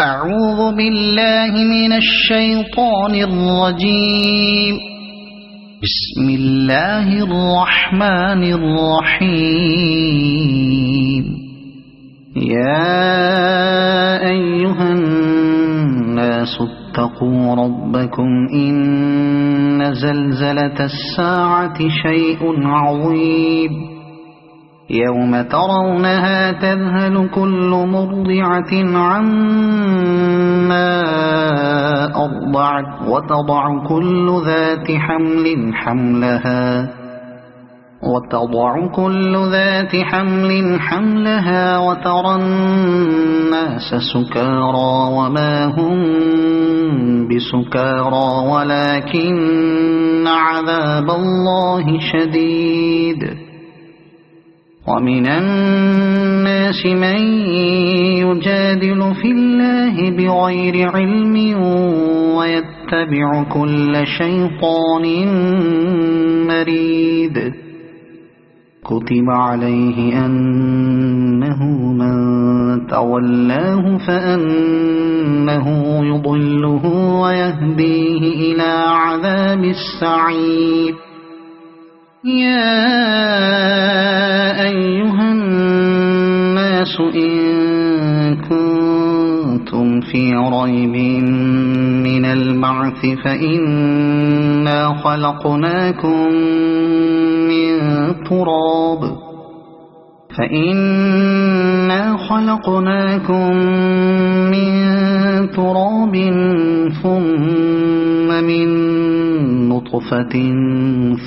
أعوذ بالله من الشيطان الرجيم. بسم الله الرحمن الرحيم. يا أيها الناس اتقوا ربكم إن زلزلة الساعة شيء عظيم. يوم ترونها تذهل كل مرضعة عما أرضعت وتضع كل ذات حمل حملها وترى الناس سكارى وما هم بسكارى ولكن عذاب الله شديد. ومن الناس من يجادل في الله بغير علم ويتبع كل شيطان مريد. كتب عليه أنه من تولاه فأنه يضله ويهديه إلى عذاب السعير. يا أيها الناس إن كنتم في ريب من البعث فإنا خلقناكم من تراب ثم من نطفة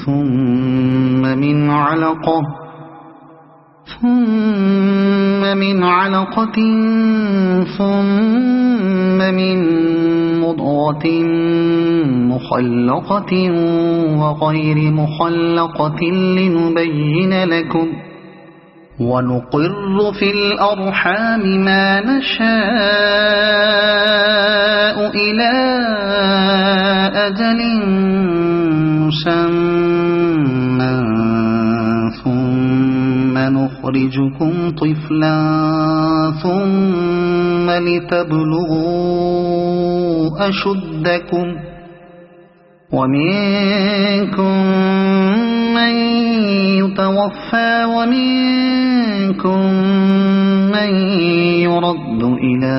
ثم من علقة ثم من مضغة مخلقة وغير مخلقة لنبين لكم. ونقر في الأرحام ما نشاء إلى أجل مسمى ثم نخرجكم طفلا ثم لتبلغوا أشدكم. ومنكم من يتوفى ومنكم من يرد إلى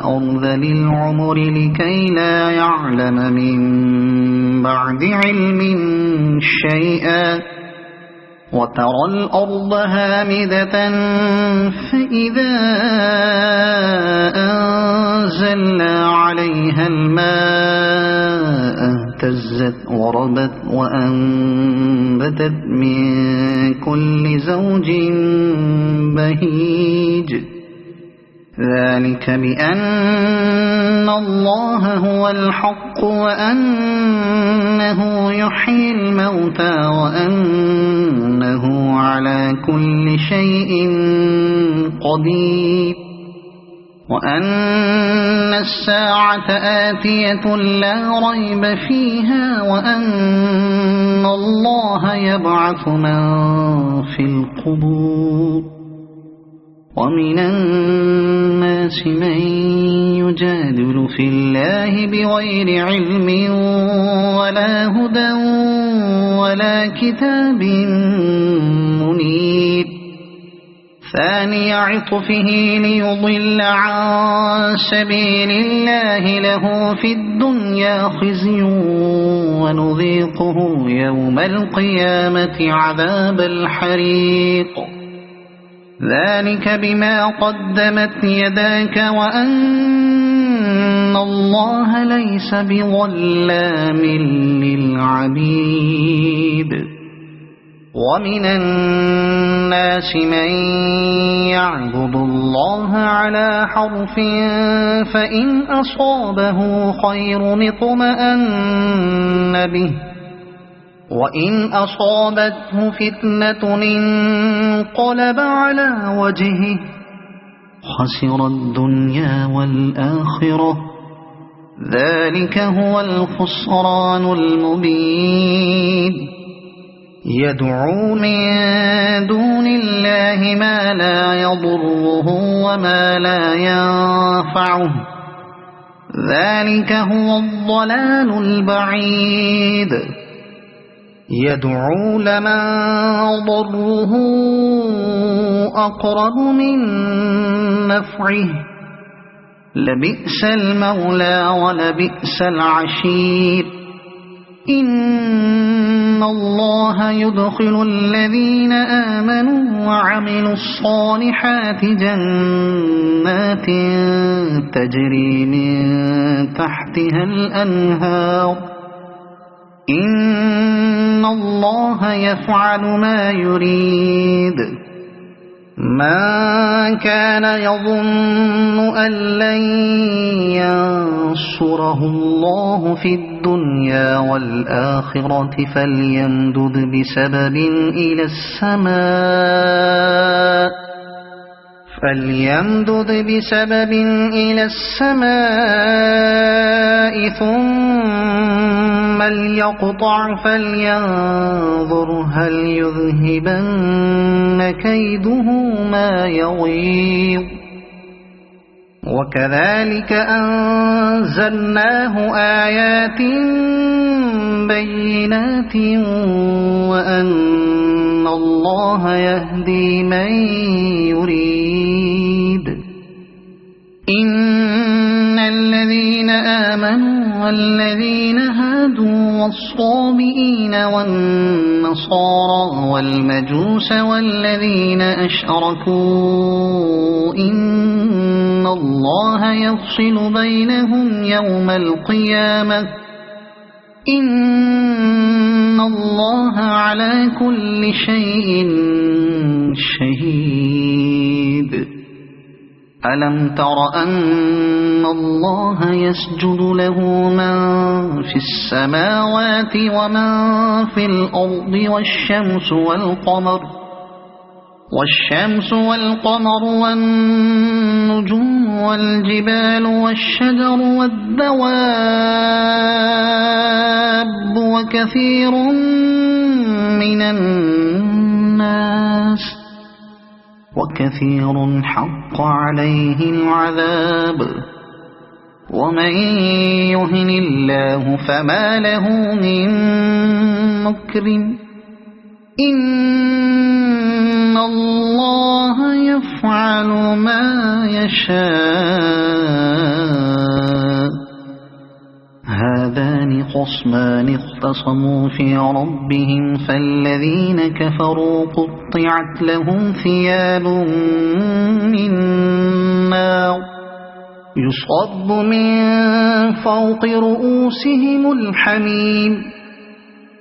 أرذل العمر لكي لا يعلم من بعد علم شيئا. وترى الأرض هامدة فإذا أنزلنا عليها الماء اهتزت وربت وأنبتت من كل زوج بهيج. ذلك بأن الله هو الحق وأنه يحيي الموتى وأنه على كل شيء قدير. وأن الساعة آتية لا ريب فيها وأن الله يبعث من في القبور. ومن الناس من يجادل في الله بغير علم ولا هدى ولا كتاب منير. ثاني عطفه ليضل عن سبيل الله له في الدنيا خزي ونذيقه يوم القيامة عذاب الحريق. ذلك بما قدمت يداك وأن الله ليس بظلام للعبيد. ومن الناس من يعبد الله على حرف فإن أصابه خير اطمأن به وإن أصابته فتنة انقلب على وجهه خسر الدنيا والآخرة. ذلك هو الخسران المبين. يدعو من دون الله ما لا يضره وما لا ينفعه ذلك هو الضلال البعيد يدعو لمن ضره أقرب من نفعه لبئس المولى ولبئس العشير إن الله يدخل الذين آمنوا وعملوا الصالحات جنات تجري من تحتها الأنهار إن الله يفعل ما يريد من كان يظن أن لن ينصره الله في الدنيا والآخرة فليمدد بسبب إلى السماء ثم ليقطع فلينظر هل يذهبن كيده ما يغيظ وكذلك أنزلناه آيات بينات وأن الله يهدي من يريد إن الذين آمنوا والذين هادوا والصابئين والنصارى والمجوس والذين أشركوا إن الله يفصل بينهم يوم القيامة إن الله على كل شيء شهيد ألم تر أن الله يسجد له من في السماوات ومن في الأرض والشمس والقمر والنجوم والجبال والشجر والدواب وكثير من الناس وكثير حق عليه العذاب ومن يهن الله فما له من مكرم إن الله يفعل ما يشاء هذان خصمان اختصموا في ربهم فالذين كفروا قطعت لهم ثياب من نار يصب من فوق رؤوسهم الحميم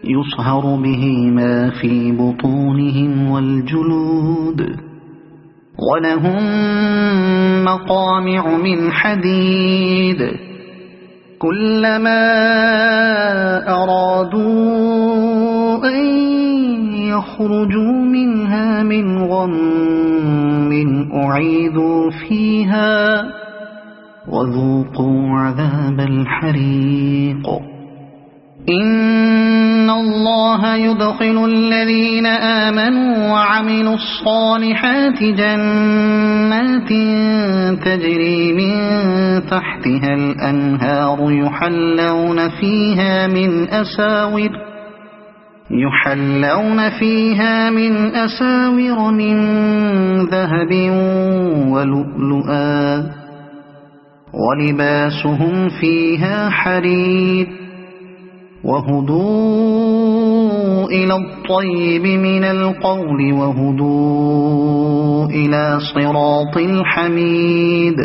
يصهر به ما في بطونهم والجلود ولهم مقامع من حديد كلما أرادوا أن يخرجوا منها من غم أعيدوا فيها وذوقوا عذاب الحريق إن الله يدخل الذين آمنوا وعملوا الصالحات جنات تجري من تحتها الأنهار يحلون فيها من أساور من ذهب ولؤلؤا ولباسهم فيها حرير وهدوا إلى الطيب من القول وهدوا إلى صراط الحميد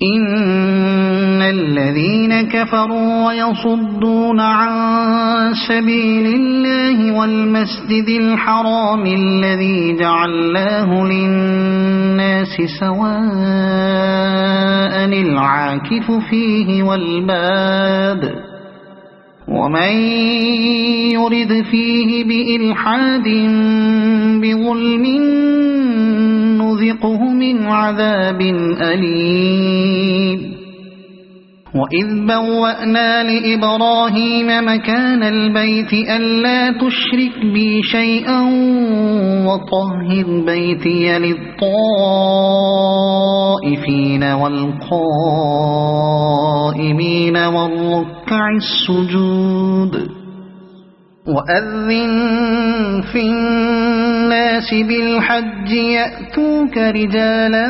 إن الذين كفروا ويصدون عن سبيل الله والمسجد الحرام الذي جعلناه للناس سواء العاكف فيه والباد ومن يرد فيه بإلحاد بظلم نذقه من عذاب أليم وإذ بوأنا لإبراهيم مكان البيت ألا تشرك بي شيئا وطهر بيتي للطائفين والقائمين والركع السجود وأذن في الناس بالحج يأتوك رجالا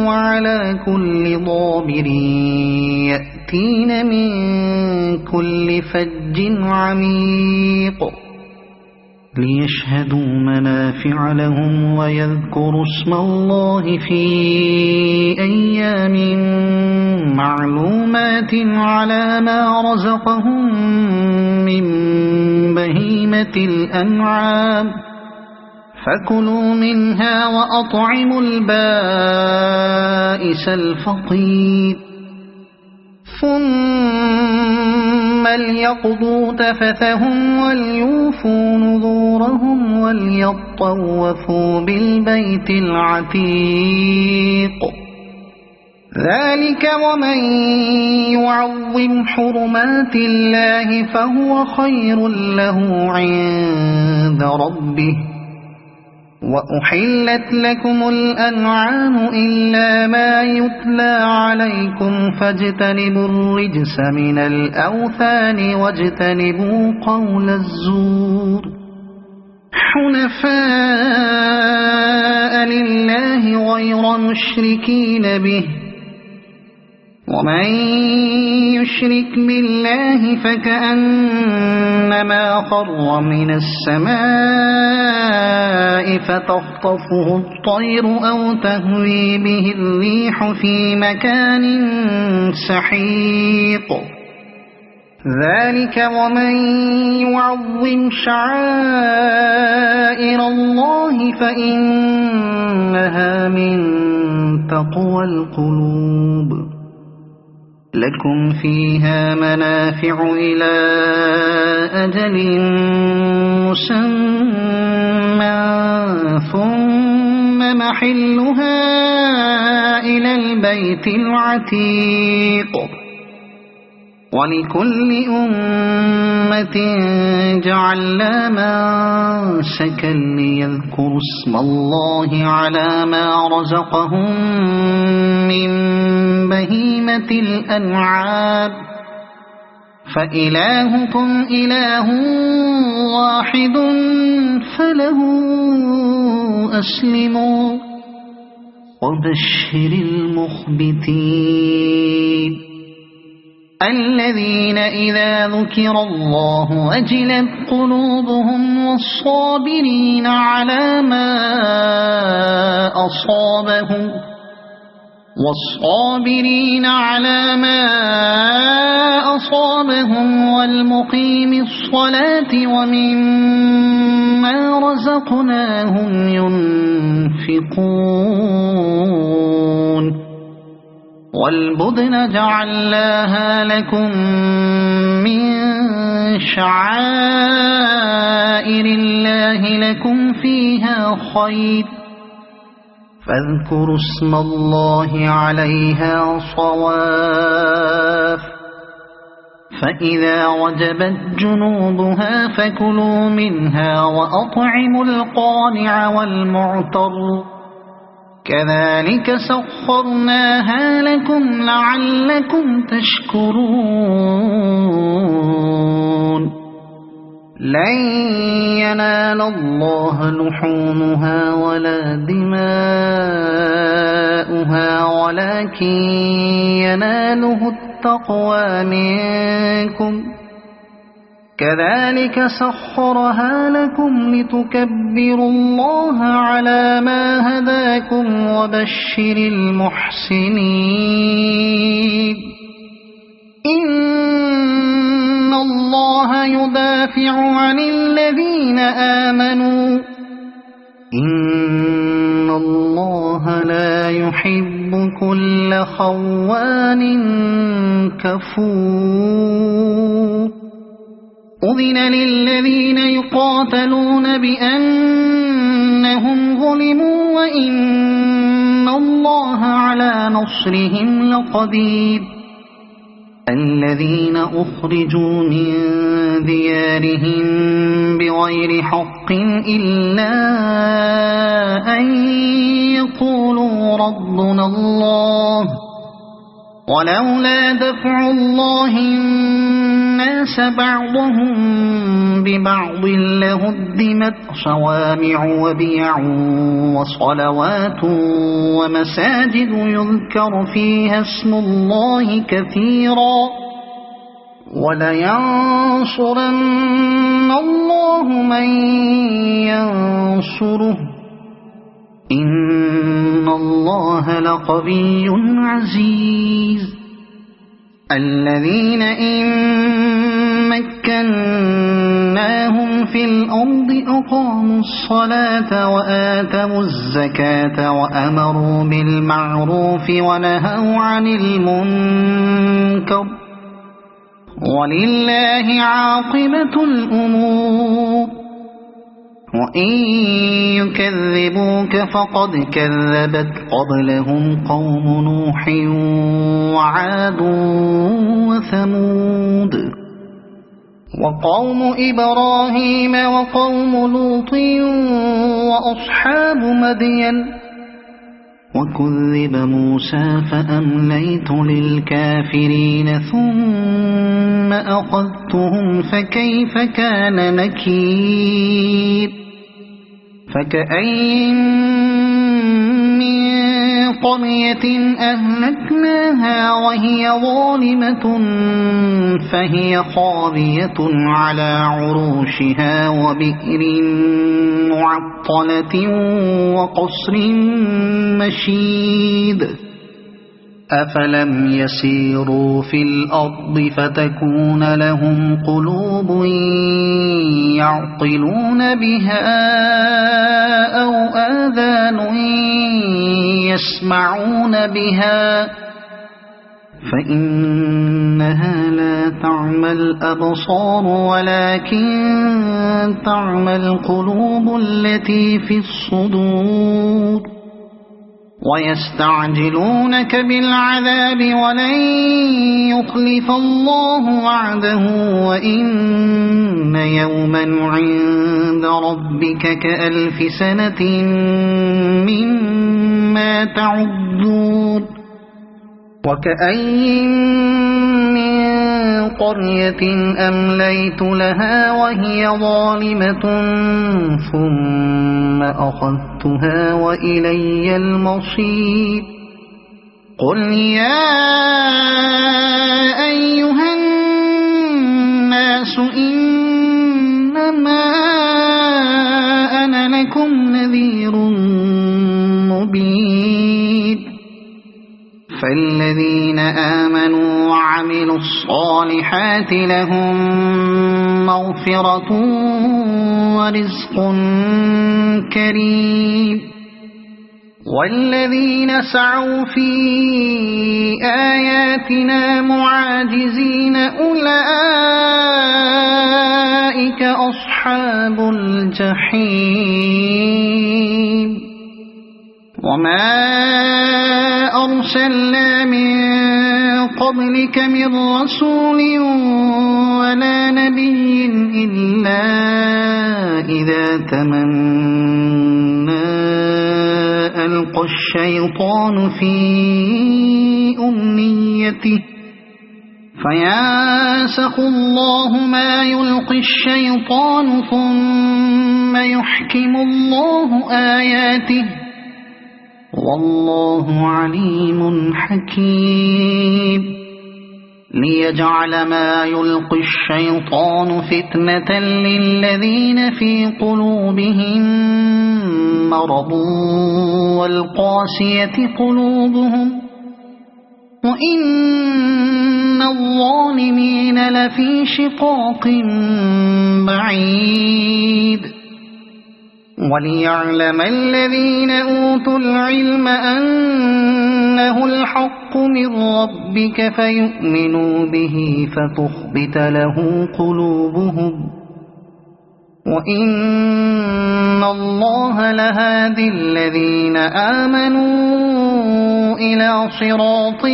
وعلى كل ضامر يأتين من كل فج عميق ليشهدوا منافع لهم ويذكروا اسم الله في أيام معلومات على ما رزقهم من بهيمة الأنعام فكلوا منها وأطعموا البائس الفقير ثم ليقضوا تفثهم وليوفوا نذورهم وليطوفوا بالبيت العتيق ذلك ومن يعظم حرمات الله فهو خير له عند ربه وأحلت لكم الأنعام إلا ما يتلى عليكم فاجتنبوا الرجس من الأوثان واجتنبوا قول الزور حنفاء لله غير مشركين به ومن يشرك بالله فكأنما خر من السماء فتخطفه الطير أو تهوي به الريح في مكان سحيق ذلك ومن يعظم شعائر الله فإنها من تقوى القلوب لكم فيها منافع إلى أجل مسمى ثم محلها إلى البيت العتيق ولكل أمة جعلنا منسكا ليذكروا اسم الله على ما رزقهم من بهيمة الأنعام فإلهكم إله واحد فله أسلموا وبشر المخبتين الذين إذا ذكر الله وجلت قلوبهم والصابرين على ما أصابهم والمقيم الصلاة ومما رزقناهم ينفقون والبدن جعلناها لكم من شعائر الله لكم فيها خير فاذكروا اسم الله عليها صواف فإذا وجبت جنوبها فكلوا منها وأطعموا القانع والمعتر كذلك سخرناها لكم لعلكم تشكرون لن ينال الله لحومها ولا دماؤها ولكن يناله التقوى منكم كذلك سخرها لكم لتكبروا الله على ما هداكم وبشر المحسنين إن الله يدافع عن الذين آمنوا إن الله لا يحب كل خوان كفور أذن للذين يقاتلون بأنهم ظلموا وإن الله على نصرهم لقدير الذين أخرجوا من ديارهم بغير حق إلا أن يقولوا ربنا الله ولولا دفع الله الناس بعضهم ببعض لهدمت صوامع وبيع وصلوات ومساجد يذكر فيها اسم الله كثيرا ولينصرن الله من ينصره إن الله لقوي عزيز الذين إن مكناهم في الأرض أقاموا الصلاة وآتوا الزكاة وأمروا بالمعروف ونهوا عن المنكر ولله عاقبة الأمور وإن يكذبوك فقد كذبت قبلهم قوم نوح وعاد وثمود وقوم إبراهيم وقوم لوط وأصحاب مدين وكذب موسى فأمليت للكافرين ثم أخذتهم فكيف كان نكير فكأين من قرية أهلكناها وهي ظالمة فهي خاوية على عروشها وبئر معطلة وقصر مشيد أفلم يسيروا في الأرض فتكون لهم قلوب يعقلون بها أو آذان يسمعون بها فإنها لا تعمى الأبصار ولكن تعمى القلوب التي في الصدور ويستعجلونك بالعذاب ولن يخلف الله وعده وإن يوما عند ربك كألف سنة مما تعدون وكأين من قرية أمليت لها وهي ظالمة ثم أخذتها وإلي المصير قل يا أيها الناس إنما أنا لكم نذير مبين فالذين آمنوا وعملوا الصالحات لهم مغفرة ورزق كريم والذين سعوا في آياتنا معاجزين أولئك أصحاب الجحيم وما أرسلنا من قبلك من رسول ولا نبي إلا إذا تمنى ألقى الشيطان في أمنيته فينسخ الله ما يلقي الشيطان ثم يحكم الله آياته والله عليم حكيم ليجعل ما يلقي الشيطان فتنة للذين في قلوبهم مرض والقاسية قلوبهم وإن الظالمين لفي شقاق بعيد وليعلم الذين أوتوا العلم أنه الحق من ربك فيؤمنوا به فتخبت له قلوبهم وإن الله لهادي الذين آمنوا إلى صراط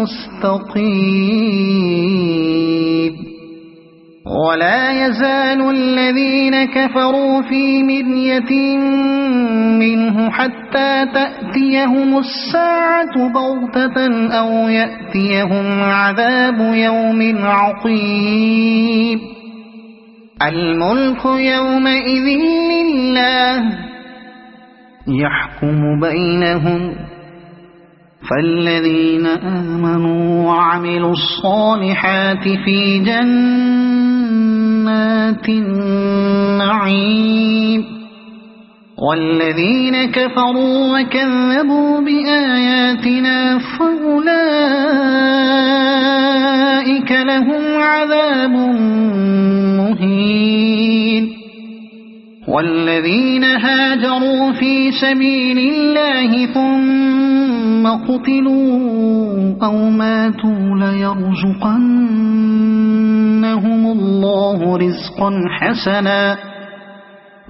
مستقيم مستقيم ولا يزال الذين كفروا في مرية منه حتى تأتيهم الساعة بغتة أو يأتيهم عذاب يوم عقيم الملك يومئذ لله يحكم بينهم فالذين آمنوا وعملوا الصالحات في جنات النعيم والذين كفروا وكذبوا بآياتنا فأولئك لهم عذاب مهين والذين هاجروا في سبيل الله ثم قتلوا أو ماتوا ليرزقنهم الله رزقا حسنا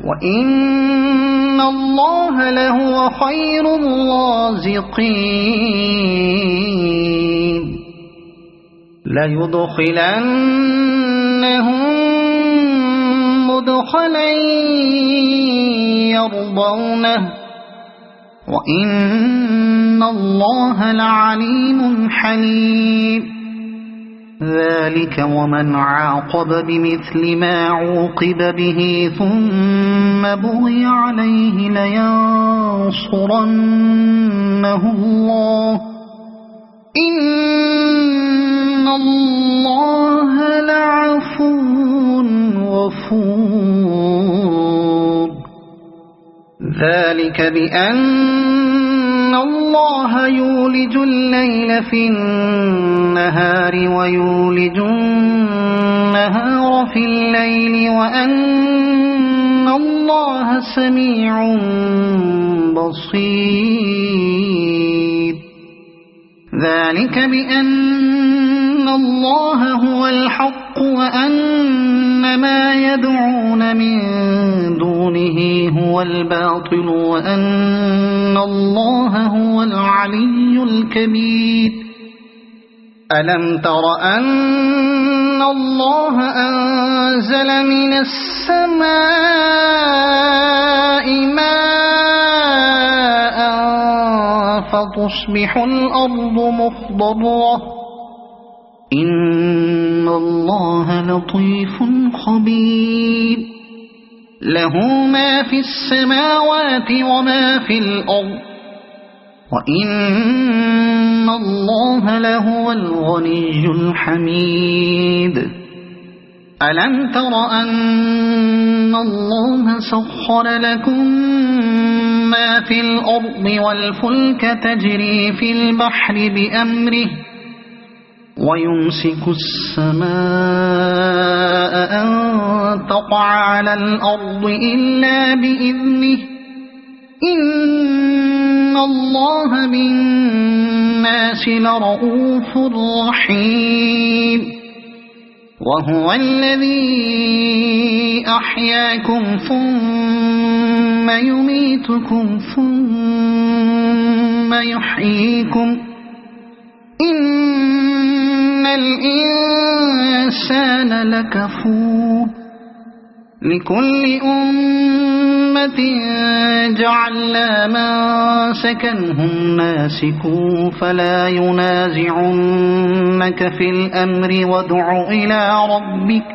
وإن الله لهو خير الرازقين ليدخلنهم مدخلا يرضونه وإن الله لعليم حليم ذلك ومن عاقب بمثل ما عوقب به ثم بغي عليه لينصرنه الله إن الله لعفو غفور ذلك بأن الله يولج الليل في النهار ويولج النهار في الليل وأن الله سميع بصير ذلك بأن الله هو الحق وأن ما يدعون من دونه هو الباطل وأن الله هو العلي الكبير ألم تر أن الله أنزل من السماء ماء فتصبح الأرض مخضرة إن الله لطيف خبير له ما في السماوات وما في الأرض وإن الله لهو الغني الحميد ألم تر أن الله سخر لكم ما في الأرض والفلك تجري في البحر بأمره ويمسك السماء أن تقع على الأرض إلا بإذنه إن الله بالناس لرؤوف رحيم وهو الذي أحياكم ثم يميتكم ثم يحييكم إن الإنسان لكفور لكل أمة جعلنا منسكا هم ناسكوه فلا ينازعنك في الأمر وادع إلى ربك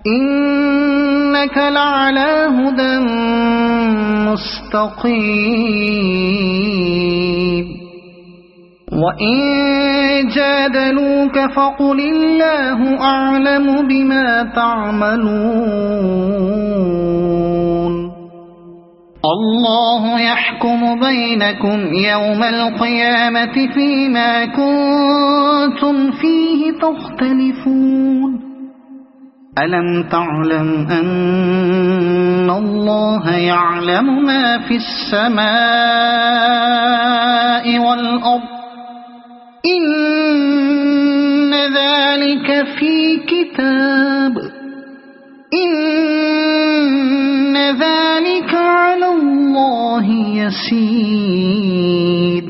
إنك لعلى هدى مستقيم وإن جادلوك فقل الله أعلم بما تعملون الله يحكم بينكم يوم القيامة فيما كنتم فيه تختلفون ألم تعلم أن الله يعلم ما في السماء والأرض إن ذلك في كتاب إن ذلك على الله يسير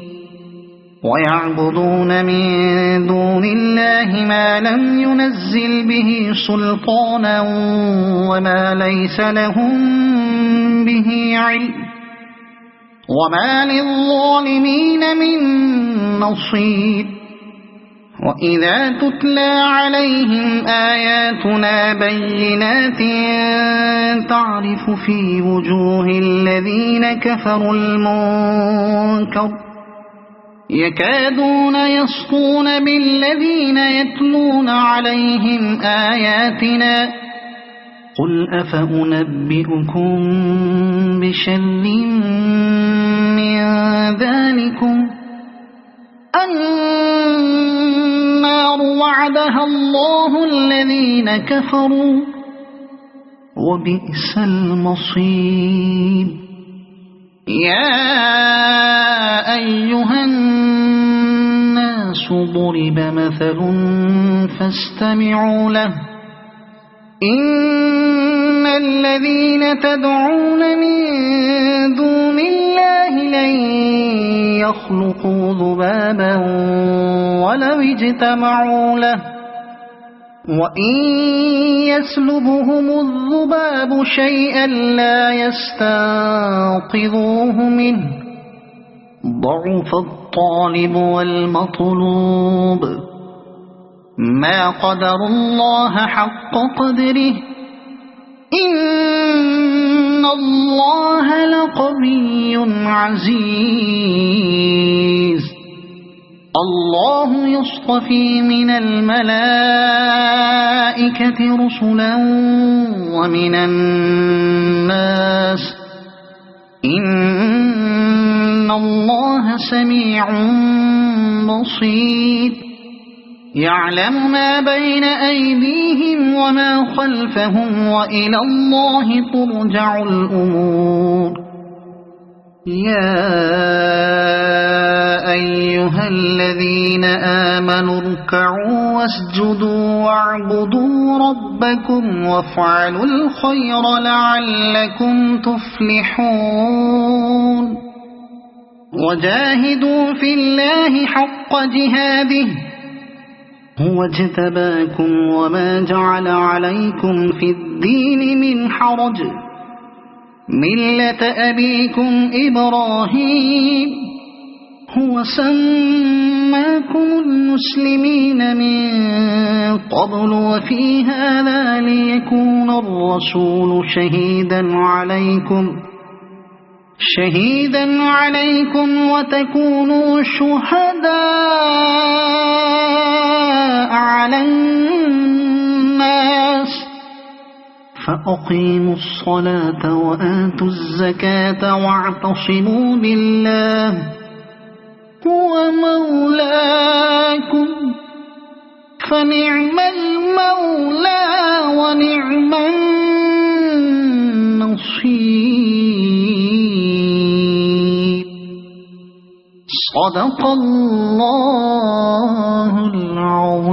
ويعبدون من دون الله ما لم ينزل به سلطانا وما ليس لهم به علم وما للظالمين من نصير وإذا تتلى عليهم آياتنا بينات تعرف في وجوه الذين كفروا المنكر يكادون يسطون بالذين يتلون عليهم آياتنا قل أفأنبئكم بشر من ذلكم النار وعدها الله الذين كفروا وبئس المصير يا أيها الناس ضرب مثل فاستمعوا له إن الذين تدعون من دون الله لن يخلقوا ذبابا ولو اجتمعوا له وإن يسلبهم الذباب شيئا لا يستنقذوه منه ضعف الطالب والمطلوب ما قدر الله حق قدره إن الله لقوي عزيز الله يصطفي من الملائكة رسلا ومن الناس إن الله سميع بصير يعلم ما بين أيديهم وما خلفهم وإلى الله ترجع الأمور يا أيها الذين آمنوا اركعوا واسجدوا واعبدوا ربكم وافعلوا الخير لعلكم تفلحون وجاهدوا في الله حق جهاده هو اجتباكم وما جعل عليكم في الدين من حرج ملة أبيكم إبراهيم هو سماكم المسلمين من قبل وفي هذا ليكون الرسول شهيدا عليكم وتكونوا شهداء على الناس فأقيموا الصلاة وآتوا الزكاة واعتصموا بالله هو مولاكم فنعم المولى ونعم النصير صدق الله العظيم.